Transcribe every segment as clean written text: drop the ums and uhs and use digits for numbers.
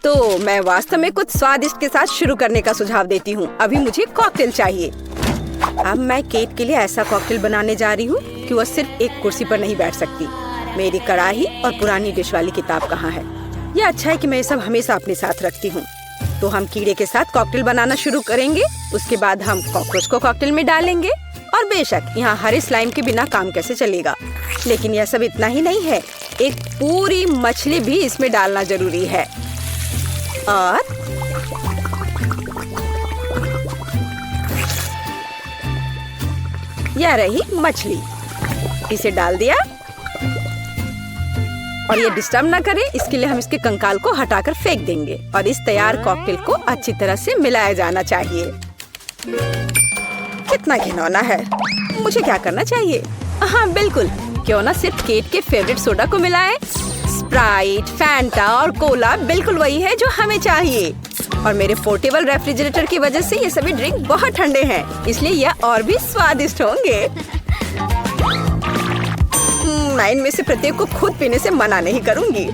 तो मैं वास्तव में कुछ स्वादिष्ट के साथ शुरू करने का सुझाव देती हूँ। अभी मुझे कॉकटेल चाहिए। अब मैं केट के लिए ऐसा कॉकटेल बनाने जा रही हूँ कि वह सिर्फ एक कुर्सी पर नहीं बैठ सकती। मेरी कढ़ाई और पुरानी डिश वाली किताब कहाँ है? यह अच्छा है कि मैं ये सब हमेशा अपने साथ रखती हूँ। तो हम कीड़े के साथ कॉकटेल बनाना शुरू करेंगे। उसके बाद हम कॉकरोच को कॉकटेल में डालेंगे। और बेशक यहाँ हरे स्लाइम के बिना काम कैसे चलेगा। लेकिन यह सब इतना ही नहीं है, एक पूरी मछली भी इसमें डालना जरूरी है। और यह रही मछली, इसे डाल दिया। और ये डिस्टर्ब ना करे, इसके लिए हम इसके कंकाल को हटाकर फेंक देंगे। और इस तैयार कॉकटेल को अच्छी तरह से मिलाया जाना चाहिए। कितना घिनौना है। मुझे क्या करना चाहिए? हाँ बिल्कुल, क्यों ना सिर्फ केट के फेवरेट सोडा को मिलाएं। स्प्राइट, फैंटा और कोला बिल्कुल वही है जो हमें चाहिए। और मेरे पोर्टेबल रेफ्रिजरेटर की वजह से ये सभी ड्रिंक बहुत ठंडे हैं, इसलिए यह और भी स्वादिष्ट होंगे। मैं इनमें से प्रत्येक को खुद पीने से मना नहीं करूंगी।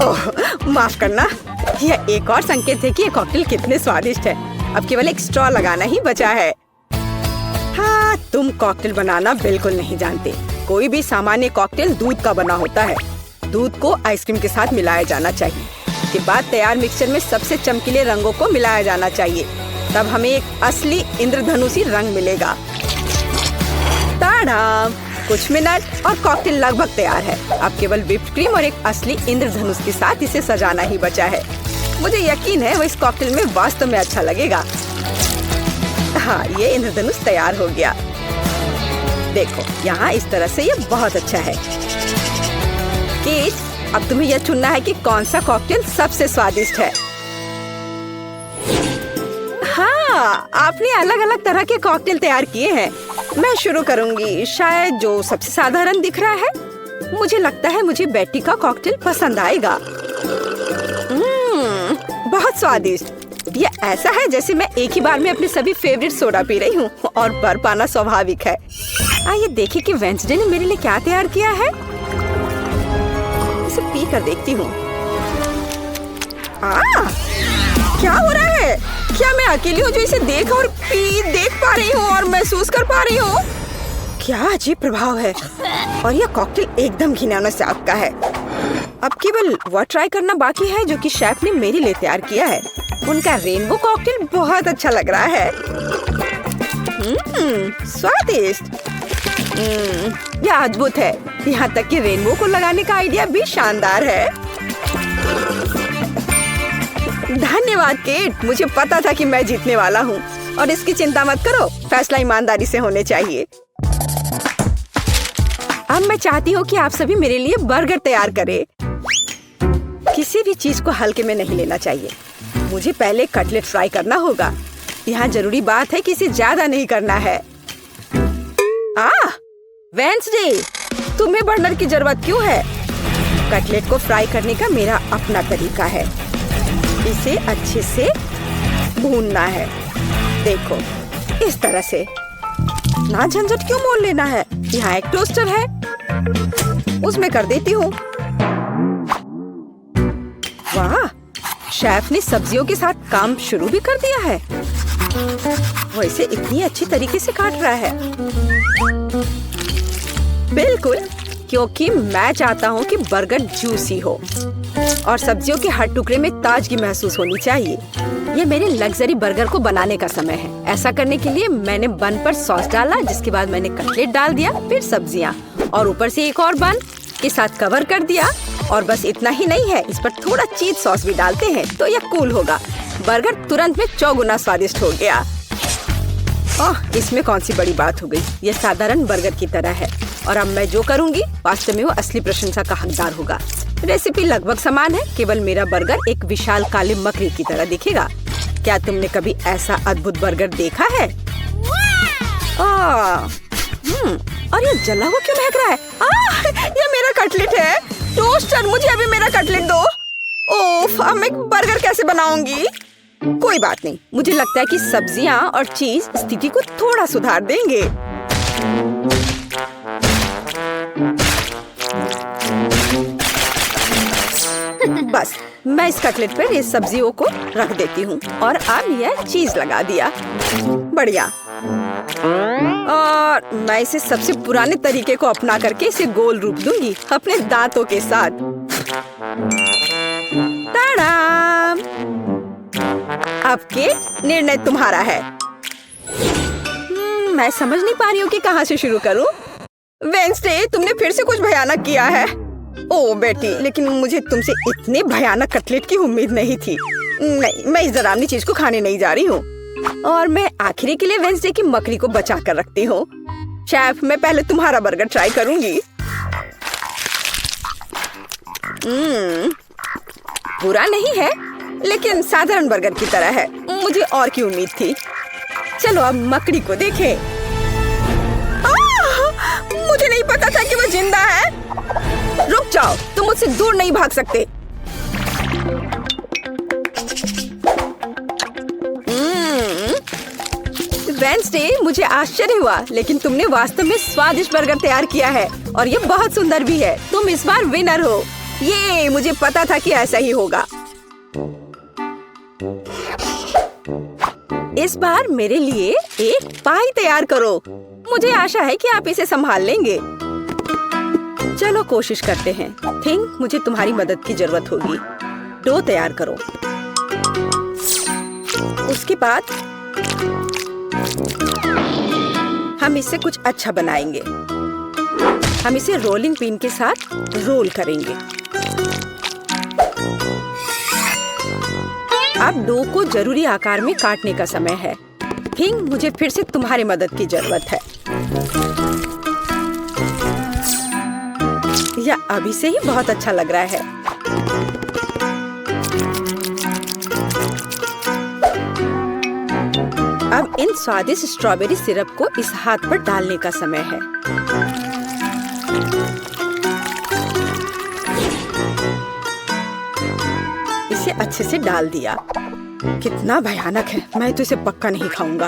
ओह, माफ करना। यह एक और संकेत है कि ये कॉकटेल कितने स्वादिष्ट है। अब केवल एक स्ट्रॉ लगाना ही बचा है। हाँ, तुम कॉकटेल बनाना बिल्कुल नहीं जानते। कोई भी सामान्य कॉकटेल दूध का बना होता है। दूध को आइसक्रीम के साथ मिलाया जाना चाहिए। के बाद तैयार मिक्सचर में सबसे चमकीले रंगों को मिलाया जाना चाहिए। तब हमें एक असली इंद्रधनुषी रंग मिलेगा। ताड़ाम! कुछ मिनट और कॉकटेल लगभग तैयार है। अब केवल व्हिप्ड क्रीम और एक असली इंद्रधनुष के साथ इसे सजाना ही बचा है। मुझे यकीन है वो इस कॉकटेल में वास्तव में अच्छा लगेगा। हाँ, ये इंद्रधनुष तैयार हो गया। देखो, यहाँ इस तरह से ये बहुत अच्छा है। केट, अब तुम्हें यह चुनना है कि कौन सा कॉकटेल सबसे स्वादिष्ट है। हाँ, आपने अलग अलग तरह के कॉकटेल तैयार किए हैं। मैं शुरू करूंगी, शायद जो सबसे साधारण दिख रहा है। मुझे लगता है मुझे बेटी का कॉकटेल पसंद आएगा। बहुत स्वादिष्ट। यह ऐसा है जैसे मैं एक ही बार में अपने सभी फेवरेट सोडा पी रही हूँ। और भर पाना स्वाभाविक है। आइए देखें कि वेंसडे ने मेरे लिए क्या तैयार किया है। इसे पी कर देखती हूँ। क्या हो रहा है? क्या मैं अकेली हूँ जो इसे देख पा रही हूँ और महसूस कर पा रही हूँ? क्या अजीब प्रभाव है। और यह कॉकटेल एकदम घिनौना स्वाद का है। अब केवल वह ट्राई करना बाकी है जो कि शेफ ने मेरे लिए तैयार किया है। उनका रेनबो कॉकटेल बहुत अच्छा लग रहा है। स्वादिष्ट। यह अद्भुत है। यहाँ तक कि रेनबो को लगाने का आइडिया भी शानदार है। धन्यवाद केट, मुझे पता था कि मैं जीतने वाला हूँ। और इसकी चिंता मत करो, फैसला ईमानदारी से होने चाहिए। अब मैं चाहती हूँ कि आप सभी मेरे लिए बर्गर तैयार करें। किसी भी चीज को हल्के में नहीं लेना चाहिए। मुझे पहले कटलेट फ्राई करना होगा। यहाँ जरूरी बात है कि इसे ज्यादा नहीं करना है। वेंसडे, तुम्हें बर्नर की जरूरत क्यों है? कटलेट को फ्राई करने का मेरा अपना तरीका है। इसे अच्छे से भूनना है। देखो, इस तरह से। ना झंझट क्यों मोल लेना है। यहाँ एक टोस्टर है, उसमें कर देती हूँ। वाह, शेफ ने सब्जियों के साथ काम शुरू भी कर दिया है। वो इसे इतनी अच्छी तरीके से काट रहा है। बिल्कुल, क्योंकि मैं चाहता हूँ कि बर्गर जूसी हो और सब्जियों के हर टुकड़े में ताजगी महसूस होनी चाहिए। ये मेरे लग्जरी बर्गर को बनाने का समय है। ऐसा करने के लिए मैंने बन पर सॉस डाला, जिसके बाद मैंने कटलेट डाल दिया, फिर सब्जियाँ और ऊपर से एक और बन के साथ कवर कर दिया। और बस इतना ही नहीं है, इस पर थोड़ा चीज सॉस भी डालते हैं तो यह कूल होगा। बर्गर तुरंत में 4 गुना स्वादिष्ट हो गया। इसमें कौन सी बड़ी बात हो गई। यह साधारण बर्गर की तरह है और अब मैं जो करूँगी वास्तव में वो असली प्रशंसा का हकदार होगा। रेसिपी लगभग समान है, केवल मेरा बर्गर एक विशाल काले मकड़ी की तरह दिखेगा। क्या तुमने कभी ऐसा अद्भुत बर्गर देखा है? और ये जला हुआ क्यों महक रहा है? ये मेरा कटलेट है। टोस्टर, मुझे अभी मेरा कटलेट दो। ओफ, अब मैं बर्गर कैसे बनाऊंगी? कोई बात नहीं, मुझे लगता है कि सब्जियां और चीज स्थिति को थोड़ा सुधार देंगे। बस मैं इस कटलेट पर इस सब्जियों को रख देती हूँ और अब यह चीज लगा दिया। बढ़िया। और मैं इसे सबसे पुराने तरीके को अपना करके इसे गोल रूप दूंगी अपने दांतों के साथ। ताड़ाम! अब केट, निर्णय तुम्हारा है। मैं समझ नहीं पा रही हूँ कि कहाँ से शुरू करूँ। वेंसडे, तुमने फिर से कुछ भयानक किया है। ओह बेटी, लेकिन मुझे तुमसे इतने भयानक कटलेट की उम्मीद नहीं थी। नहीं, मैं इस डरावनी चीज को खाने नहीं जा रही हूँ। और मैं आखिरी के लिए वेंसडे की मकड़ी को बचा कर रखती हूँ। शेफ, मैं पहले तुम्हारा बर्गर ट्राई करूंगी। बुरा नहीं है, लेकिन साधारण बर्गर की तरह है। मुझे और की उम्मीद थी। चलो अब मकड़ी को देखें। मुझे नहीं पता था कि वो जिंदा है। रुक जाओ, तुम मुझसे दूर नहीं भाग सकते। वेंसडे, मुझे आश्चर्य हुआ, लेकिन तुमने वास्तव में स्वादिष्ट बर्गर तैयार किया है और ये बहुत सुंदर भी है। तुम इस बार विनर हो। ये मुझे पता था कि ऐसा ही होगा। इस बार मेरे लिए एक पाई तैयार करो। मुझे आशा है कि आप इसे संभाल लेंगे। चलो कोशिश करते हैं। थिंक मुझे तुम्हारी मदद की जरूरत होगी। डो तैयार करो। उसके बाद हम इससे कुछ अच्छा बनाएंगे। हम इसे रोलिंग पिन के साथ रोल करेंगे। अब डो को जरूरी आकार में काटने का समय है। थिंक मुझे फिर से तुम्हारी मदद की जरूरत है। यह अभी से ही बहुत अच्छा लग रहा है। अब इन स्वादिष्ट स्ट्रॉबेरी सिरप को इस हाथ पर डालने का समय है। इसे अच्छे से डाल दिया। कितना भयानक है। मैं तो इसे पक्का नहीं खाऊंगा।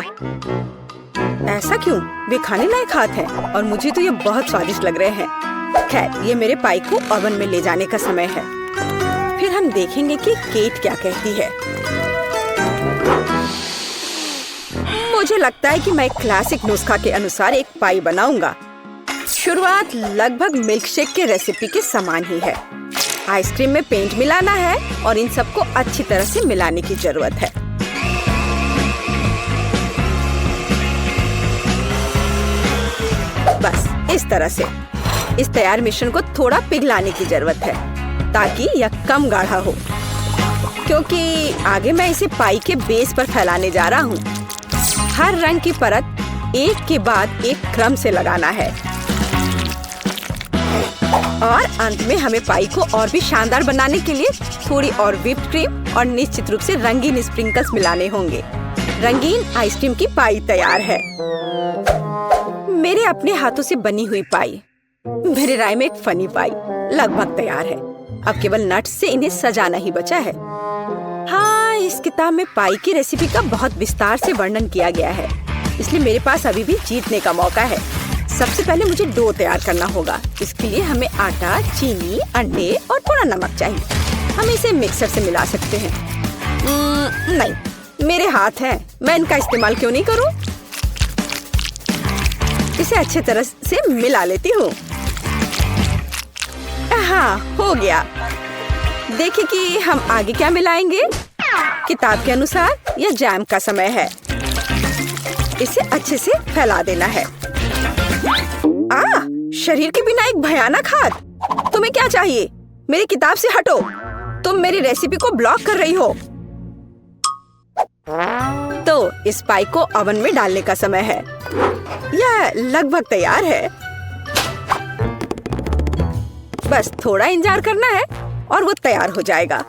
ऐसा क्यों? वे खाने लायक हाथ हैं और मुझे तो ये बहुत स्वादिष्ट लग रहे हैं। खैर, ये मेरे पाई को ओवन में ले जाने का समय है। फिर हम देखेंगे कि केट क्या कहती है। मुझे लगता है कि मैं क्लासिक नुस्खा के अनुसार एक पाई बनाऊंगा। शुरुआत लगभग मिल्कशेक के रेसिपी के समान ही है। आइसक्रीम में पेंट मिलाना है और इन सबको अच्छी तरह से मिलाने की जरूरत है। बस इस तरह से। इस तैयार मिश्रण को थोड़ा पिघलाने की जरूरत है ताकि यह कम गाढ़ा हो, क्योंकि आगे मैं इसे पाई के बेस पर फैलाने जा रहा हूँ। हर रंग की परत एक के बाद एक क्रम से लगाना है और अंत में हमें पाई को और भी शानदार बनाने के लिए थोड़ी और व्हिप्ड क्रीम और निश्चित रूप से रंगीन स्प्रिंकल्स मिलाने होंगे। रंगीन आइसक्रीम की पाई तैयार है। मेरे अपने हाथों से बनी हुई पाई, मेरे राय में एक फनी पाई, लगभग तैयार है। अब केवल नट्स से इन्हें सजाना ही बचा है। हाँ, इस किताब में पाई की रेसिपी का बहुत विस्तार से वर्णन किया गया है, इसलिए मेरे पास अभी भी जीतने का मौका है। सबसे पहले मुझे डो तैयार करना होगा। इसके लिए हमें आटा, चीनी, अंडे और थोड़ा नमक चाहिए। हम इसे मिक्सर से मिला सकते हैं। नहीं, मेरे हाथ हैं, मैं इनका इस्तेमाल क्यों नहीं करूं? इसे अच्छे तरह से मिला लेती हूँ। हाँ, हो गया। देखिए कि हम आगे क्या मिलाएंगे। किताब के अनुसार यह जैम का समय है। इसे अच्छे से फैला देना है। शरीर के बिना एक भयानक हाथ। तुम्हें क्या चाहिए? मेरी किताब से हटो। तुम मेरी रेसिपी को ब्लॉक कर रही हो। तो इस पाई को ओवन में डालने का समय है। यह लगभग तैयार है। बस थोड़ा इंतजार करना है और वो तैयार हो जाएगा।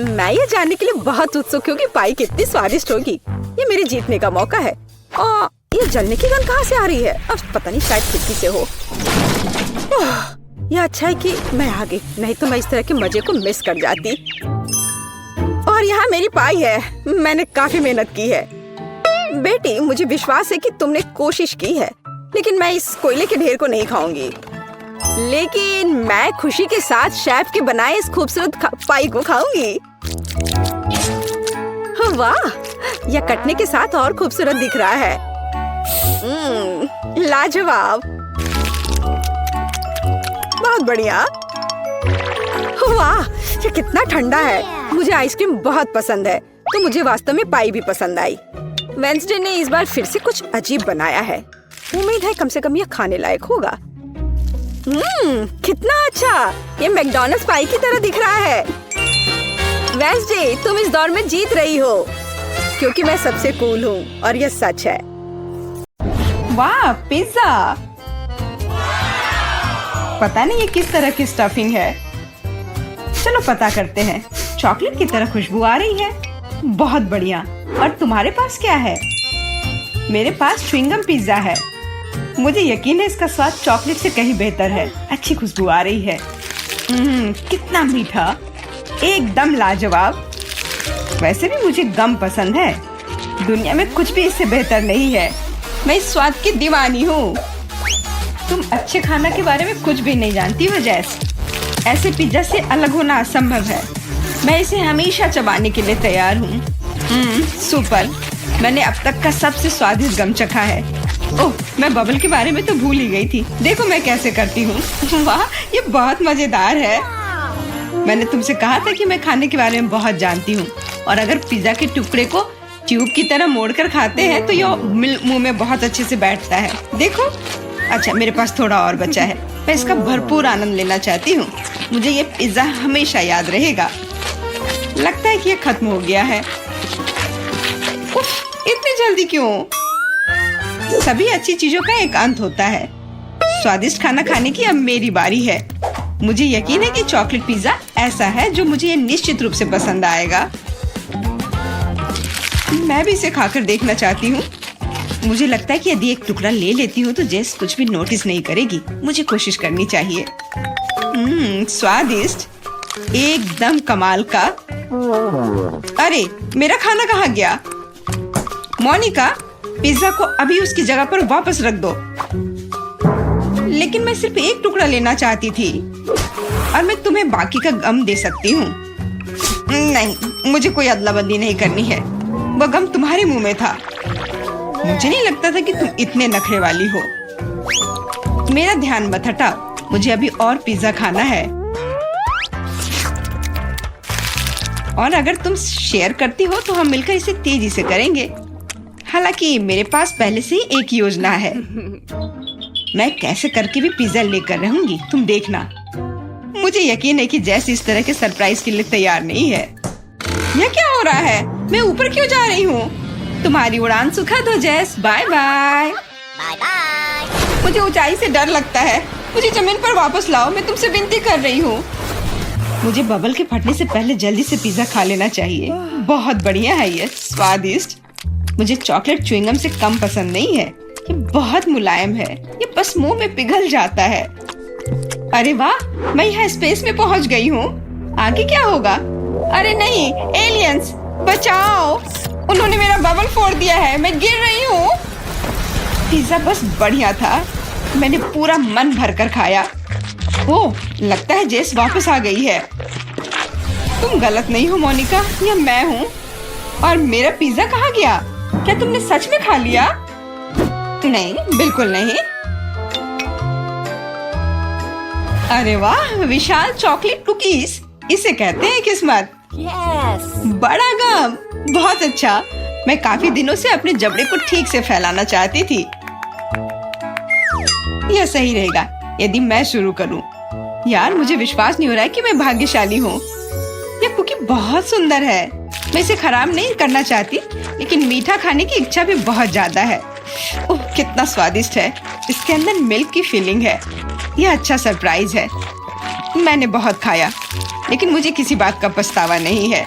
मैं ये जानने के लिए बहुत उत्सुक हूँ कि पाई कितनी स्वादिष्ट होगी। ये मेरे जीतने का मौका है। और ये जलने की गंध कहाँ से आ रही है? अब पता नहीं, शायद खिड़की से हो। यह अच्छा है कि मैं आ गई, नहीं तो मैं इस तरह के मजे को मिस कर जाती। और यहाँ मेरी पाई है। मैंने काफी मेहनत की है। बेटी, मुझे विश्वास है कि तुमने कोशिश की है। लेकिन मैं इस कोयले के ढेर को नहीं खाऊंगी। लेकिन मैं खुशी के साथ शेफ के बनाए इस खूबसूरत पाई को खाऊंगी। वाह, यह कटने के साथ और खूबसूरत दिख रहा है। लाजवाब, बहुत बढ़िया। वाह, ये कितना ठंडा है। मुझे आइसक्रीम बहुत पसंद है, तो मुझे वास्तव में पाई भी पसंद आई। वेंसडे ने इस बार फिर से कुछ अजीब बनाया है। उम्मीद है कम से कम यह खाने लायक होगा। कितना अच्छा, ये मैकडॉनल्ड्स पाई की तरह दिख रहा है। वेंसडे, तुम इस दौर में जीत रही हो, क्योंकि मैं सबसे कूल हूँ और यह सच है। वाह, पिज्जा! पता नहीं ये किस तरह की स्टफिंग है। चलो पता करते हैं। चॉकलेट की तरह खुशबू आ रही है। बहुत बढ़िया। और तुम्हारे पास क्या है? मेरे पास च्युइंगम पिज्जा है। मुझे यकीन है इसका स्वाद चॉकलेट से कहीं बेहतर है। अच्छी खुशबू आ रही है। कितना मीठा, एकदम लाजवाब। वैसे भी मुझे गम पसंद है। दुनिया में कुछ भी इससे बेहतर नहीं है। मैं इस स्वाद की दीवानी हूँ। तुम अच्छे खाना के बारे में कुछ भी नहीं जानती हो जैस। ऐसे पिज्जा से अलग होना असंभव है। मैं इसे हमेशा चबाने के लिए तैयार हूँ। सुपर। मैंने अब तक का सबसे स्वादिष्ट गम चखा है। ओह, मैं बबल के बारे में तो भूल ही गई थी। देखो मैं कैसे करती हूँ। वाह, ये बहुत मजेदार है। मैंने तुमसे कहा था कि मैं खाने के बारे में बहुत जानती हूँ, और अगर पिज्जा के टुकड़े को ट्यूब की तरह मोड़कर खाते हैं तो यह मुंह में बहुत अच्छे से बैठता है। देखो। अच्छा, मेरे पास थोड़ा और बचा है। मैं इसका भरपूर आनंद लेना चाहती हूँ। मुझे ये पिज्जा हमेशा याद रहेगा। लगता है कि ये खत्म हो गया है। उफ, इतनी जल्दी क्यों? सभी अच्छी चीजों का एक अंत होता है। स्वादिष्ट खाना खाने की अब मेरी बारी है। मुझे यकीन है कि चॉकलेट पिज्जा ऐसा है जो मुझे ये निश्चित रूप से पसंद आएगा। मैं भी इसे खाकर देखना चाहती हूँ। मुझे लगता है कि यदि एक टुकड़ा ले लेती हूँ तो जेस कुछ भी नोटिस नहीं करेगी। मुझे कोशिश करनी चाहिए। स्वादिष्ट, एकदम कमाल का। अरे, मेरा खाना कहाँ गया? मोनिका, पिज्जा को अभी उसकी जगह पर वापस रख दो। लेकिन मैं सिर्फ एक टुकड़ा लेना चाहती थी, और मैं तुम्हें बाकी का गम दे सकती हूँ। नहीं, मुझे कोई अदला बदली नहीं करनी है। वह गम तुम्हारे मुंह में था। मुझे नहीं लगता था कि तुम इतने नखरे वाली हो। मेरा ध्यान मत हटाओ। मुझे अभी और पिज्जा खाना है। और अगर तुम शेयर करती हो तो हम मिलकर इसे तेजी से करेंगे। हालांकि मेरे पास पहले से ही एक योजना है। मैं कैसे करके भी पिज्जा लेकर रहूंगी, तुम देखना। मुझे यकीन है कि जैस इस तरह के सरप्राइज के लिए तैयार नहीं है। यह क्या हो रहा है? मैं ऊपर क्यों जा रही हूँ? तुम्हारी उड़ान सुखद हो जैस। Bye bye. Bye bye. मुझे ऊंचाई से डर लगता है। मुझे जमीन पर वापस लाओ, मैं तुमसे विनती कर रही हूँ। मुझे बबल के फटने से पहले जल्दी से पिज्जा खा लेना चाहिए। बहुत बढ़िया है ये, स्वादिष्ट। मुझे चॉकलेट च्युइंगम से कम पसंद नहीं है। ये बहुत मुलायम है। ये बस मुंह में पिघल जाता है। अरे वाह, मैं यहाँ स्पेस में पहुँच गई हूँ। आगे क्या होगा? अरे नहीं, एलियंस बचाओ! उन्होंने मेरा बबल फोड़ दिया है। मैं गिर रही हूँ। पिज्जा बस बढ़िया था। मैंने पूरा मन भरकर खाया। ओह, लगता है जेस वापस आ गई है। तुम गलत नहीं हो मोनिका, यह मैं हूँ। और मेरा पिज्जा कहाँ गया? क्या तुमने सच में खा लिया? नहीं, बिल्कुल नहीं। अरे वाह, विशाल चॉकलेट कुकीज, इसे कहते हैं किस्मत। बड़ा गम, बहुत अच्छा। मैं काफी दिनों से अपने जबड़े को ठीक से फैलाना चाहती थी। यह सही रहेगा यदि मैं शुरू करूं। यार, मुझे विश्वास नहीं हो रहा है कि मैं भाग्यशाली हूँ। यह कुकी बहुत सुंदर है। मैं इसे खराब नहीं करना चाहती, लेकिन मीठा खाने की इच्छा भी बहुत ज्यादा है। ओह, कितना स्वादिष्ट है। इसके अंदर मिल्क की फीलिंग है। यह अच्छा सरप्राइज है। मैंने बहुत खाया, लेकिन मुझे किसी बात का पछतावा नहीं है।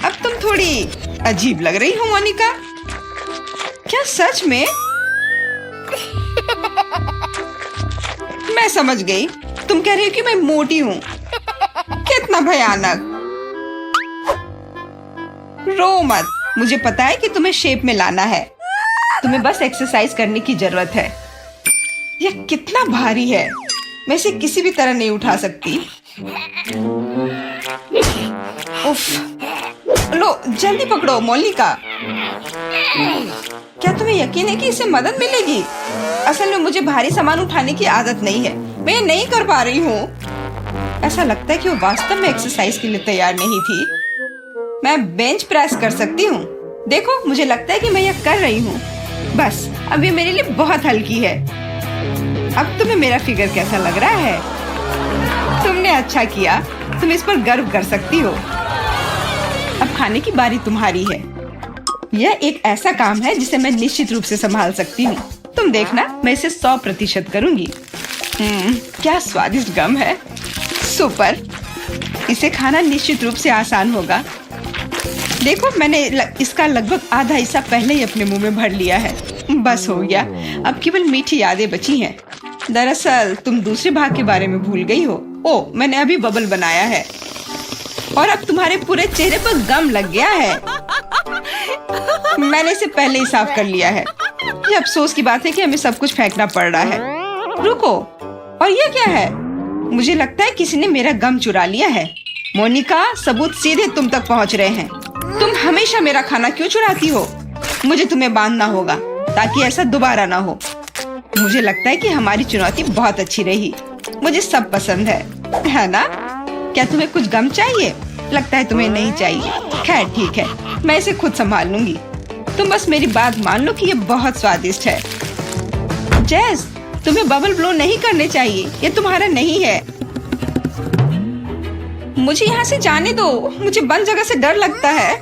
अब तुम थोड़ी अजीब लग रही हो मोनिका। क्या सच में? मैं समझ गई। तुम कह रही हो कि मैं मोटी हूँ। कितना भयानक। रो मत, मुझे पता है कि तुम्हें शेप में लाना है। तुम्हें बस एक्सरसाइज करने की जरूरत है। यह कितना भारी है, मैं इसे किसी भी तरह नहीं उठा सकती। उफ, लो जल्दी पकड़ो मोनिका। क्या तुम्हें यकीन है कि इससे मदद मिलेगी? असल में मुझे भारी सामान उठाने की आदत नहीं है, मैं ये नहीं कर पा रही हूँ। ऐसा लगता है कि वो वास्तव में एक्सरसाइज के लिए तैयार नहीं थी। मैं बेंच प्रेस कर सकती हूँ। देखो, मुझे लगता है कि मैं यह कर रही हूँ। बस अब ये मेरे लिए बहुत हल्की है। अब तुम्हें मेरा फिगर कैसा लग रहा है? तुमने अच्छा किया, तुम इस पर गर्व कर सकती हो। अब खाने की बारी तुम्हारी है। यह एक ऐसा काम है जिसे मैं निश्चित रूप से संभाल सकती हूँ। तुम देखना, मैं इसे 100% करूँगी। क्या स्वादिष्ट गम है, सुपर। इसे खाना निश्चित रूप से आसान होगा। देखो, मैंने इसका लगभग आधा हिस्सा पहले ही अपने मुंह में भर लिया है। बस हो गया, अब केवल मीठी यादें बची हैं। दरअसल तुम दूसरे भाग के बारे में भूल गई हो। ओ, मैंने अभी बबल बनाया है और अब तुम्हारे पूरे चेहरे पर गम लग गया है। मैंने इसे पहले ही साफ कर लिया है। ये अफसोस की बात है कि हमें सब कुछ फेंकना पड़ रहा है। रुको, और ये क्या है? मुझे लगता है किसी ने मेरा गम चुरा लिया है। मोनिका, सबूत सीधे तुम तक पहुंच रहे हैं। तुम हमेशा मेरा खाना क्यों चुराती हो? मुझे तुम्हें बांधना होगा ताकि ऐसा दोबारा ना हो। मुझे लगता है कि हमारी चुनौती बहुत अच्छी रही। मुझे सब पसंद है ना? क्या तुम्हें कुछ गम चाहिए? लगता है तुम्हें नहीं चाहिए। खैर ठीक है, मैं इसे खुद संभाल लूंगी। तुम बस मेरी बात मान लो कि ये बहुत स्वादिष्ट है। जेस, तुम्हें बबल ब्लो नहीं करने चाहिए, ये तुम्हारा नहीं है। मुझे यहाँ से जाने दो, मुझे बंद जगह से डर लगता है।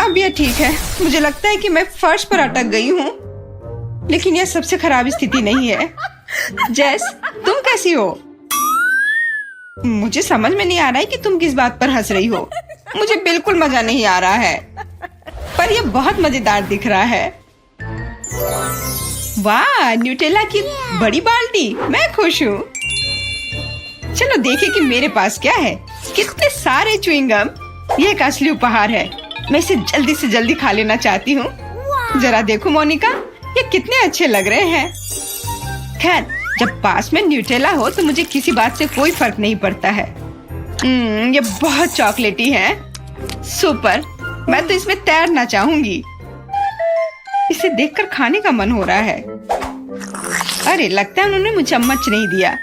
अब यह ठीक है। मुझे लगता है कि मैं फर्श पर अटक गई हूँ, लेकिन यह सबसे खराब स्थिति नहीं है। जेस, तुम कैसी हो? मुझे समझ में नहीं आ रहा है कि तुम किस बात पर हंस रही हो। मुझे बिल्कुल मजा नहीं आ रहा है, पर यह बहुत मजेदार दिख रहा है। वाह, न्यूटेला की बड़ी बाल्टी, मैं खुश हूँ। चलो देखें कि मेरे पास क्या है। कितने सारे च्युइंगम। ये एक असली उपहार है। मैं इसे जल्दी से जल्दी खा लेना चाहती हूँ। जरा देखो मोनिका, ये कितने अच्छे लग रहे हैं। खैर, जब पास में न्यूटेला हो तो मुझे किसी बात से कोई फर्क नहीं पड़ता है। ये बहुत चॉकलेटी है। सुपर, मैं तो इसमें तैरना चाहूंगी। इसे देखकर खाने का मन हो रहा है। अरे, लगता है उन्होंने मुझे चम्मच नहीं दिया।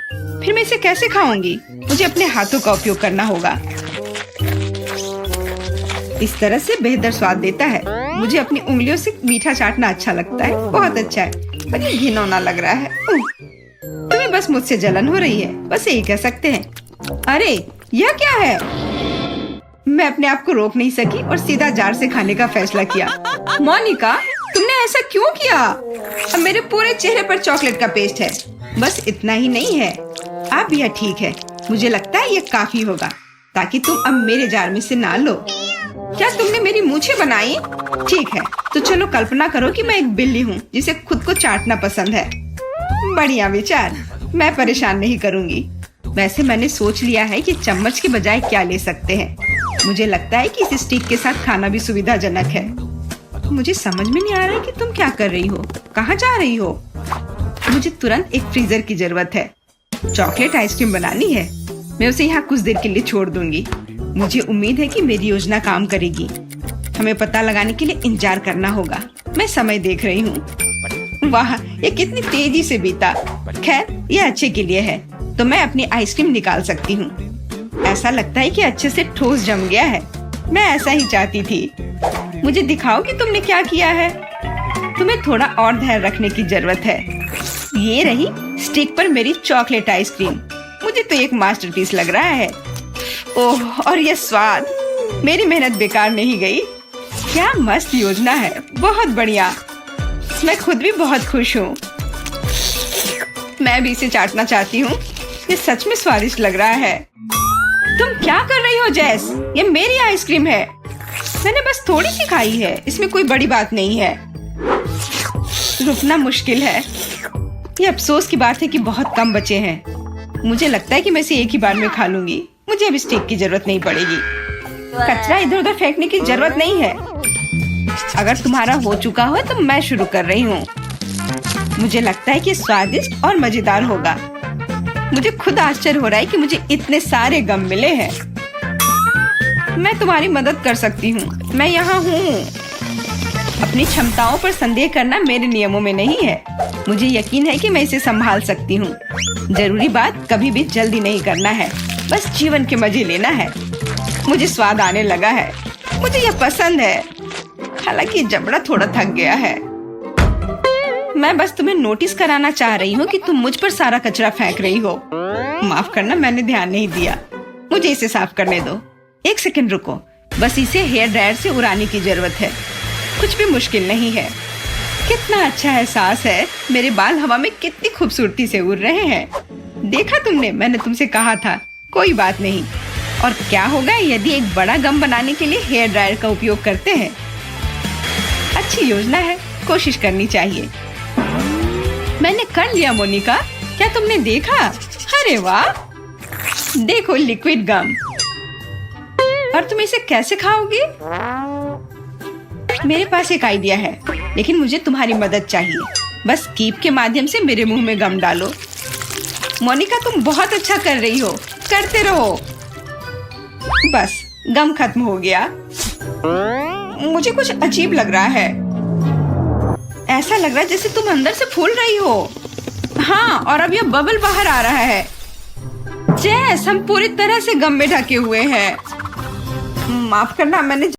फिर मैं इसे कैसे खाऊंगी? मुझे अपने हाथों का उपयोग करना होगा। इस तरह से बेहतर स्वाद देता है। मुझे अपनी उंगलियों से मीठा चाटना अच्छा लगता है। बहुत अच्छा है, पर ये घिनौना लग रहा है। तुम्हें बस मुझसे जलन हो रही है, बस यही कह सकते हैं। अरे, यह क्या है? मैं अपने आप को रोक नहीं सकी और सीधा जार से खाने का फैसला किया। मोनिका, तुमने ऐसा क्यों किया? अब मेरे पूरे चेहरे पर चॉकलेट का पेस्ट है। बस इतना ही नहीं है, अब यह ठीक है। मुझे लगता है यह काफी होगा ताकि तुम अब मेरे जार में से ना लो। क्या तुमने मेरी मूछें बनाई? ठीक है, तो चलो कल्पना करो कि मैं एक बिल्ली हूँ जिसे खुद को चाटना पसंद है। बढ़िया विचार, मैं परेशान नहीं करूँगी। वैसे मैंने सोच लिया है कि चम्मच के बजाय क्या ले सकते हैं। मुझे लगता है कि इस स्टिक के साथ खाना भी सुविधाजनक है। मुझे समझ में नहीं आ रहा है कि तुम क्या कर रही हो, कहाँ जा रही हो? मुझे तुरंत एक फ्रीजर की जरूरत है। चॉकलेट आइसक्रीम बनानी है। मैं उसे यहाँ कुछ देर के लिए छोड़ दूंगी। मुझे उम्मीद है कि मेरी योजना काम करेगी। हमें पता लगाने के लिए इंतजार करना होगा। मैं समय देख रही हूँ। वाह, ये कितनी तेजी से बीता। खैर, ये अच्छे के लिए है, तो मैं अपनी आइसक्रीम निकाल सकती हूँ। ऐसा लगता है कि अच्छे से ठोस जम गया है। मैं ऐसा ही चाहती थी। मुझे दिखाओ कि तुमने क्या किया है। तुम्हें थोड़ा और धैर्य रखने की जरूरत है। ये रही स्टिक पर मेरी चॉकलेट आइसक्रीम। मुझे तो एक मास्टरपीस लग रहा है। ओह, और ये स्वाद। मेरी मेहनत बेकार नहीं गई। क्या मस्त योजना है, बहुत बढ़िया। मैं खुद भी बहुत खुश हूँ। मैं भी इसे चाटना चाहती हूँ। ये सच में स्वादिष्ट लग रहा है। तुम क्या कर रही हो जेस? ये मेरी आइसक्रीम है। मैंने बस थोड़ी सी खाई है, इसमें कोई बड़ी बात नहीं है। रुकना मुश्किल है। ये अफसोस की बात है कि बहुत कम बचे हैं। मुझे लगता है कि मैं इसे एक ही बार में खा लूंगी। मुझे अब स्टिक की जरूरत नहीं पड़ेगी। कचरा इधर उधर फेंकने की जरूरत नहीं है। अगर तुम्हारा हो चुका हो तो मैं शुरू कर रही हूँ। मुझे लगता है कि स्वादिष्ट और मजेदार होगा। मुझे खुद आश्चर्य हो रहा है कि मुझे इतने सारे गम मिले हैं। मैं तुम्हारी मदद कर सकती हूँ, मैं यहाँ हूँ। अपनी क्षमताओं पर संदेह करना मेरे नियमों में नहीं है। मुझे यकीन है कि मैं इसे संभाल सकती हूँ। जरूरी बात कभी भी जल्दी नहीं करना है, बस जीवन के मजे लेना है। मुझे स्वाद आने लगा है, मुझे यह पसंद है। हालांकि जबड़ा थोड़ा थक गया है। मैं बस तुम्हें नोटिस कराना चाह रही हूँ कि तुम मुझ पर सारा कचरा फेंक रही हो। माफ करना, मैंने ध्यान नहीं दिया। मुझे इसे साफ करने दो। 1 सेकंड रुको, बस इसे हेयर ड्रायर से उड़ाने की जरूरत है। कुछ भी मुश्किल नहीं है। कितना अच्छा एहसास है। मेरे बाल हवा में कितनी खूबसूरती से उड़ रहे हैं। देखा तुमने, मैंने तुमसे कहा था। कोई बात नहीं। और क्या होगा यदि एक बड़ा गम बनाने के लिए हेयर ड्रायर का उपयोग करते हैं? अच्छी योजना है, कोशिश करनी चाहिए। मैंने कर लिया मोनिका, क्या तुमने देखा? अरे वाह, देखो लिक्विड गम। और तुम इसे कैसे खाओगी? मेरे पास एक आइडिया है, लेकिन मुझे तुम्हारी मदद चाहिए। बस कीप के माध्यम से मेरे मुंह में गम डालो। मोनिका, तुम बहुत अच्छा कर रही हो, करते रहो। बस गम खत्म हो गया। मुझे कुछ अजीब लग रहा है। ऐसा लग रहा है जैसे तुम अंदर से फूल रही हो। हाँ, और अब यह बबल बाहर आ रहा है। जैस हम पूरी तरह से गम में ढके हुए हैं। माफ करना, मैंने